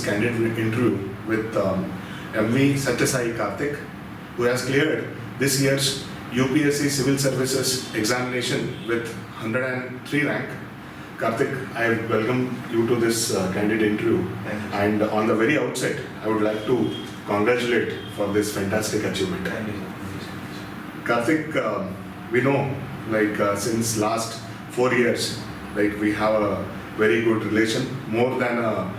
this candidate interview with MV Satyasai Karthik, who has cleared this year's UPSC Civil Services examination with 103 rank. Karthik, I welcome you to this candidate interview. Thank you. And on the very outset, I would like to congratulate for this fantastic achievement. Thank you. Karthik, we know since last 4 years, we have a very good relation, more than a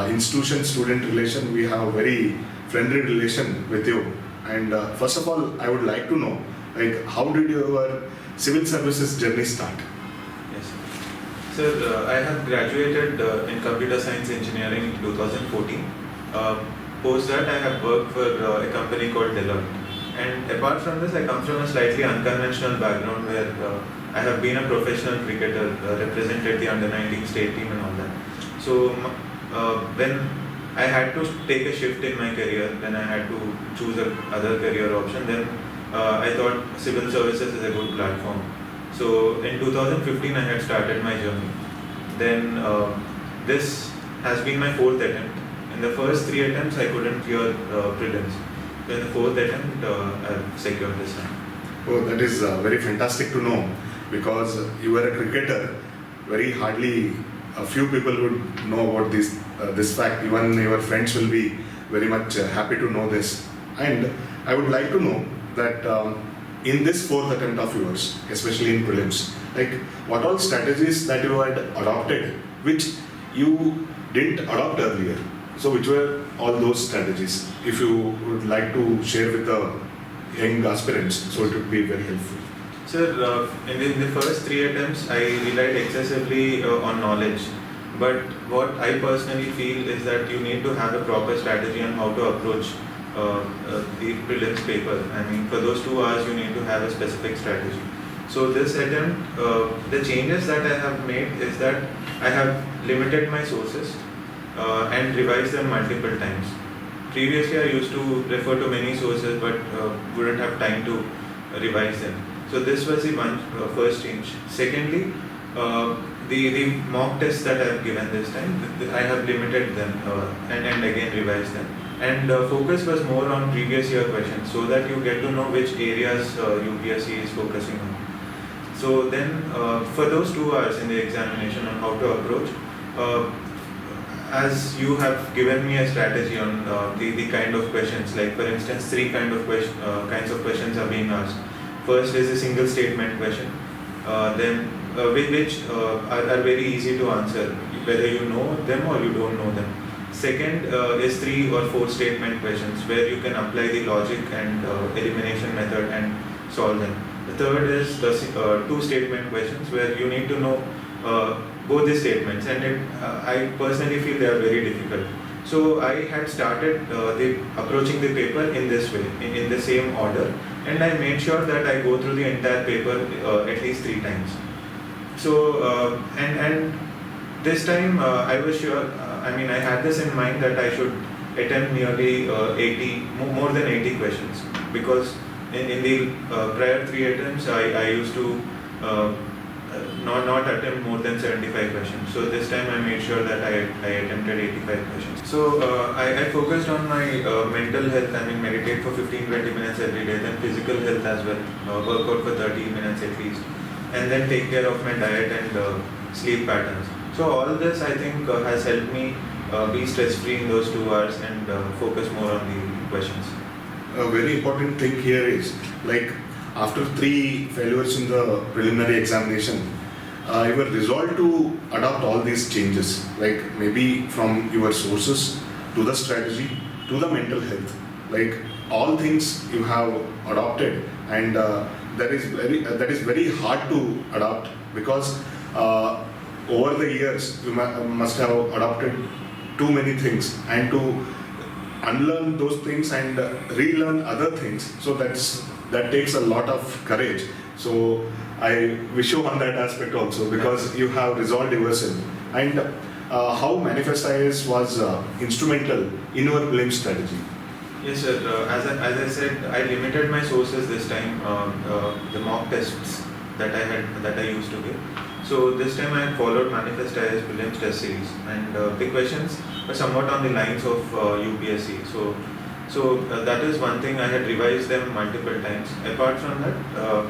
institution-student relation. We have a very friendly relation with you. And first of all, I would like to know, how did your civil services journey start? Yes. Sir, I have graduated in computer science engineering in 2014. Post that, I have worked for a company called Deloitte. And apart from this, I come from a slightly unconventional background where I have been a professional cricketer, represented the under-19 state team and all that. So when I had to take a shift in my career, then I had to choose another career option, then I thought civil services is a good platform. So in 2015, I had started my journey. Then this has been my 4th attempt. In the first 3 attempts, I couldn't clear prelims. So in the 4th attempt, I've secured this time. Oh, that is very fantastic to know, because you were a cricketer. Very hardly a few people would know about this fact. Even your friends will be very much happy to know this. And I would like to know that in this 4th attempt of yours, especially in prelims, what all strategies that you had adopted, which you didn't adopt earlier. So which were all those strategies? If you would like to share with the young aspirants, so it would be very helpful. Sir, in the first 3 attempts, I relied excessively on knowledge. But what I personally feel is that you need to have a proper strategy on how to approach the prelims paper. I mean, for those 2 hours, you need to have a specific strategy. So this attempt, the changes that I have made is that I have limited my sources and revised them multiple times. Previously, I used to refer to many sources, but wouldn't have time to revise them. So this was the first change. Secondly, the mock tests that I have given this time, I have limited them and again revised them. And focus was more on previous year questions, so that you get to know which areas UPSC is focusing on. So then, for those 2 hours in the examination on how to approach, as you have given me a strategy on the kind of questions, like for instance, 3 kinds of questions are being asked. First is a single statement question, which are very easy to answer, whether you know them or you don't know them. Second is 3 or 4 statement questions, where you can apply the logic and elimination method and solve them. The third is the 2 statement questions, where you need to know both the statements, and I personally feel they are very difficult. So I had started approaching the paper in this way, in the same order, and I made sure that I go through the entire paper at least 3 times. So and this time I was sure. I had this in mind that I should attempt nearly 80, more than 80 questions, because in the prior 3 attempts I used to not attempt more than 75 questions. So this time I made sure that I attempted 85 questions. So I focused on my mental health. Meditate for 15-20 minutes every day, then physical health as well, work out for 30 minutes at least, and then take care of my diet and sleep patterns. So all this, I think, has helped me be stress-free in those 2 hours and focus more on the questions. A very important thing here is, after 3 failures in the preliminary examination, you were resolved to adopt all these changes, maybe from your sources to the strategy to the mental health. All things you have adopted, and that is very hard to adopt, because over the years you must have adopted too many things, and to unlearn those things and relearn other things, so that takes a lot of courage. So I wish you on that aspect also, because you have resolved yourself. And how Manifest IAS was instrumental in your prelims strategy? Yes, sir. As I said, I limited my sources this time. The mock tests that I used to give. So this time I followed Manifest IAS prelims test series, and the questions but somewhat on the lines of UPSC. So that is one thing. I had revised them multiple times. Apart from that,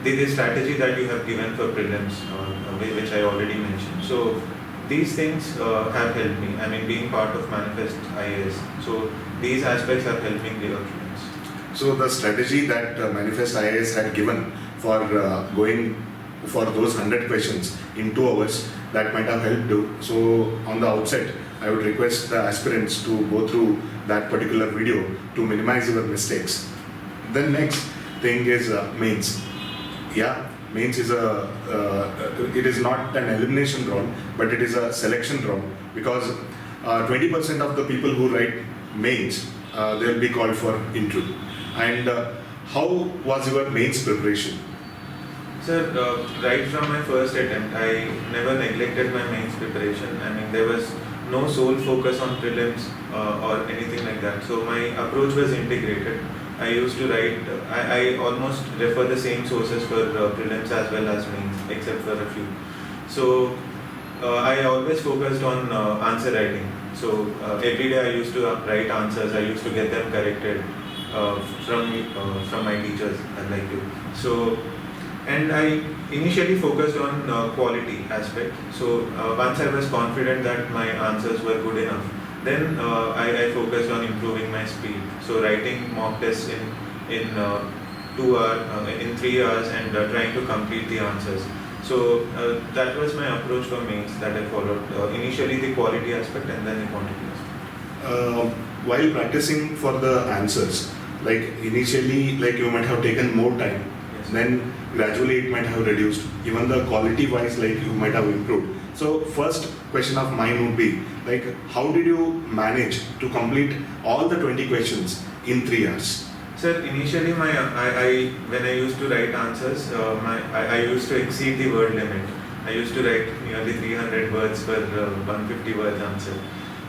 the strategy that you have given for prelims, which I already mentioned. So these things have helped me. I mean, being part of Manifest IAS. So these aspects have helped me clear prelims. So the strategy that Manifest IAS had given for going for those 100 questions in 2 hours, that might have helped you. So on the outset, I would request the aspirants to go through that particular video to minimize your mistakes. The next thing is mains. Yeah, mains is it is not an elimination round, but it is a selection round, because 20% of the people who write mains, they will be called for interview. And how was your mains preparation? Sir, right from my first attempt, I never neglected my mains preparation. I mean, there was no sole focus on prelims or anything like that. So my approach was integrated. I used to write, I almost refer the same sources for prelims as well as mains, except for a few. So I always focused on answer writing. So every day I used to write answers, I used to get them corrected from my teachers, like you. So, and I initially focused on quality aspect. So once I was confident that my answers were good enough, then I focused on improving my speed. So writing mock tests in 2 hours, in 3 hours, and trying to complete the answers. So that was my approach for mains that I followed. Initially the quality aspect and then the quantity aspect. While practicing for the answers, like initially, like you might have taken more time, Yes. then gradually it might have reduced. Even the quality wise, like you might have improved. So first question of mine would be, like, how did you manage to complete all the 20 questions in 3 hours? Sir, initially when I used to write answers, I used to exceed the word limit. I used to write nearly 300 words per 150 words answer.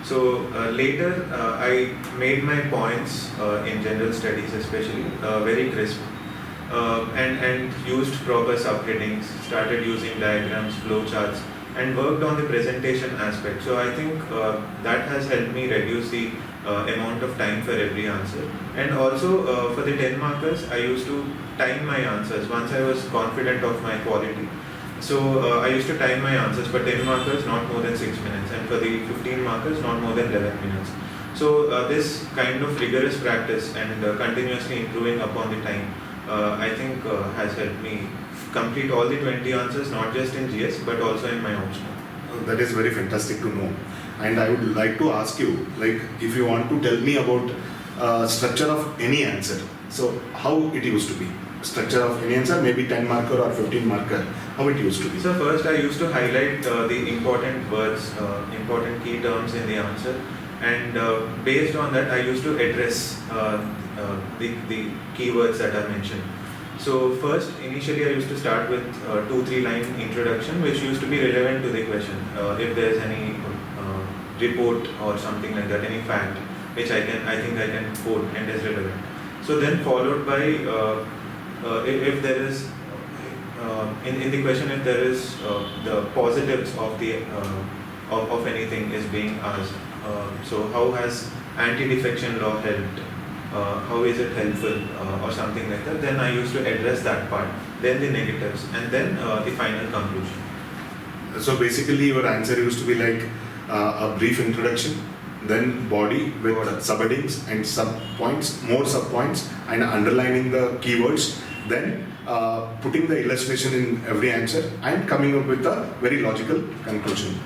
So later I made my points in general studies especially very crisp, and used proper subheadings, started using diagrams, flowcharts, and worked on the presentation aspect. So I think that has helped me reduce the amount of time for every answer. And also for the 10 markers, I used to time my answers once I was confident of my quality. So I used to time my answers for 10 markers, not more than 6 minutes, and for the 15 markers, not more than 11 minutes. So this kind of rigorous practice and continuously improving upon the time, I think has helped me complete all the 20 answers, not just in GS, but also in my optional. That is very fantastic to know. And I would like to ask you, like, if you want to tell me about structure of any answer. So how it used to be? Structure of any answer, maybe 10 marker or 15 marker, how it used to be? So first I used to highlight the important words, important key terms in the answer, and based on that I used to address the keywords that are mentioned. So first, initially I used to start with 2-3 line introduction, which used to be relevant to the question. If there is any report or something like that, any fact which I think I can quote and is relevant. So then followed by if there is in the question, if there is the positives of the of anything is being asked. So how has anti-defection law helped? How is it helpful or something like that? Then I used to address that part, then the negatives, and then the final conclusion. So basically your answer used to be like a brief introduction, then body with subheadings and sub-points, more sub-points, and underlining the keywords, then putting the illustration in every answer and coming up with a very logical conclusion.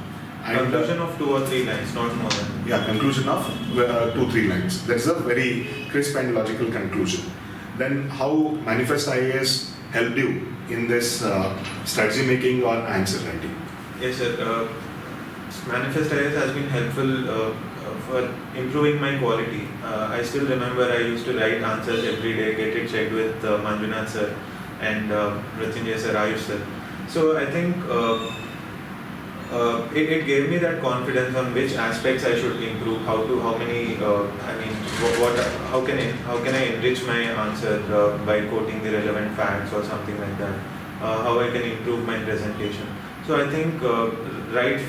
And, conclusion of 2 or 3 lines, not more than. Yeah, conclusion of 2-3 lines. That's a very crisp and logical conclusion. Then how Manifest IAS helped you in this strategy making or answer writing? Yes, sir. Manifest IAS has been helpful for improving my quality. I still remember I used to write answers every day, get it checked with Manjunath sir and Mrityunjay sir, Ayush sir. So I think it gave me that confidence on which aspects I should improve, how can I enrich my answer by quoting the relevant facts or something like that, how I can improve my presentation. So I think right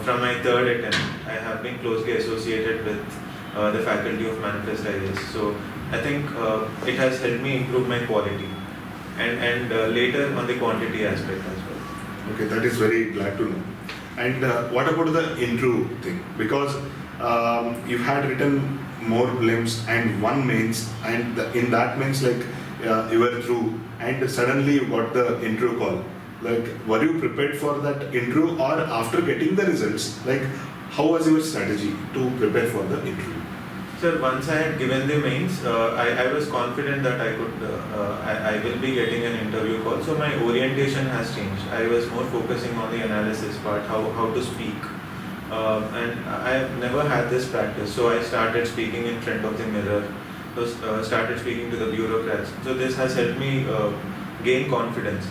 from my third attempt, I have been closely associated with the faculty of Manifest IAS. So I think it has helped me improve my quality and later on the quantity aspect as well. Okay, that is very glad to know. And what about the interview thing? Because you had written more prelims and one mains, and in that means like you were through, and suddenly you got the interview call. Like, were you prepared for that interview, or after getting the results, like how was your strategy to prepare for the interview? Sir, once I had given the mains, I was confident that I will be getting an interview call. So my orientation has changed. I was more focusing on the analysis part, how to speak. And I have never had this practice. So I started speaking in front of the mirror, started speaking to the bureaucrats. So this has helped me gain confidence.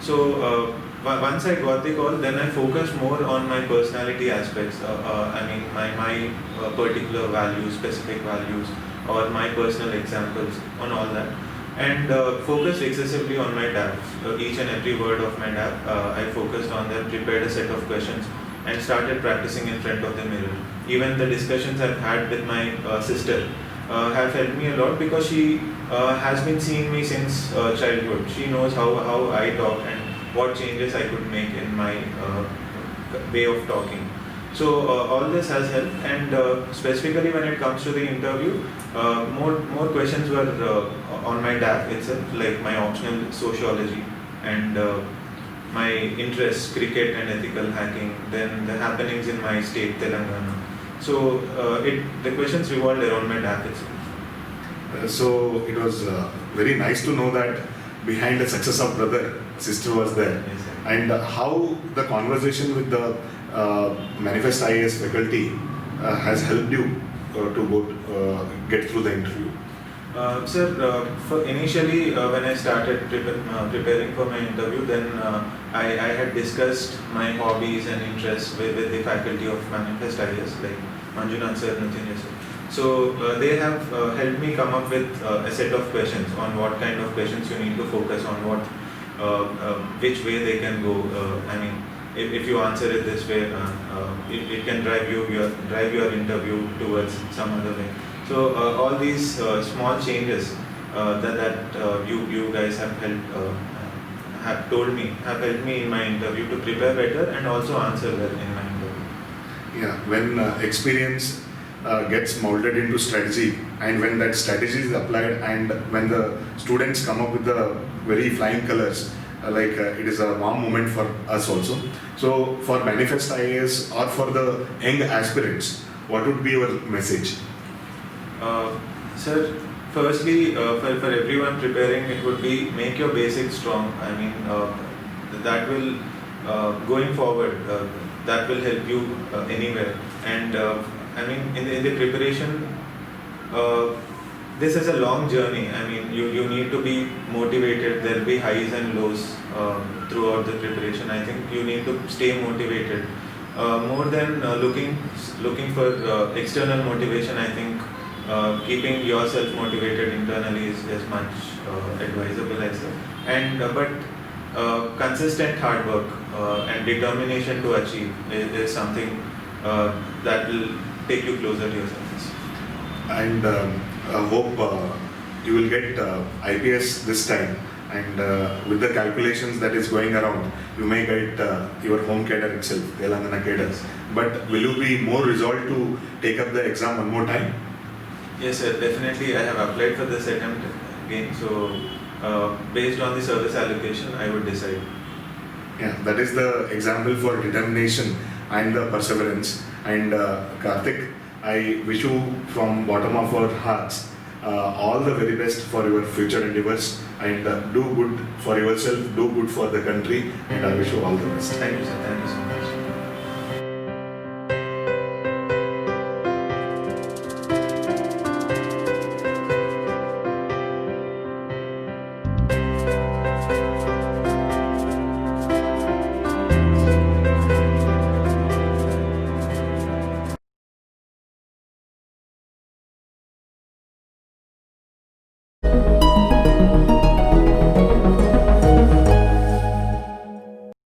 So once I got the call, then I focused more on my personality aspects. I mean, my particular values, specific values, or my personal examples on all that. And focused excessively on my DAP. Each and every word of my DAP, I focused on them, prepared a set of questions, and started practicing in front of the mirror. Even the discussions I've had with my sister have helped me a lot, because she has been seeing me since childhood. She knows how I talk and what changes I could make in my way of talking. So all this has helped, and specifically when it comes to the interview, more questions were on my DAP itself, like my optional sociology and my interests, cricket and ethical hacking, then the happenings in my state, Telangana. So the questions revolved around my DAP itself. So it was very nice to know that behind the success of brother, sister was there. Yes, sir. And how the conversation with the Manifest IAS faculty has helped you to get through the interview. Sir, for initially when I started preparing for my interview, then I had discussed my hobbies and interests with the faculty of Manifest IAS, like Manjunath sir, Nitin sir. So they have helped me come up with a set of questions on what kind of questions you need to focus on, which way they can go. I mean, if you answer it this way, it can drive your interview towards some other way. So all these small changes that you guys have helped me in my interview to prepare better and also answer well in my interview. Yeah, when experience gets molded into strategy, and when that strategy is applied, and when the students come up with the very flying colors, it is a warm moment for us also. So for Manifest IAS or for the young aspirants, what would be your message? Sir, firstly, for everyone preparing, it would be make your basics strong. I mean, that will, going forward, that will help you anywhere. And I mean, in the preparation, this is a long journey. I mean, you need to be motivated. There will be highs and lows throughout the preparation. I think you need to stay motivated. More than looking for external motivation, I think keeping yourself motivated internally is much advisable as well. And but consistent hard work and determination to achieve is something that will take you closer to your success. And I hope you will get IPS this time, and with the calculations that is going around, you may get your home cadre itself, Telangana cadres. But will you be more resolved to take up the exam one more time? Yes, sir, definitely. I have applied for this attempt again. So based on the service allocation, I would decide. Yeah, that is the example for determination and the perseverance. And Karthik, I wish you from bottom of our hearts all the very best for your future endeavors, and do good for yourself, do good for the country, and I wish you all the best. Thank you, sir. Thank you so much.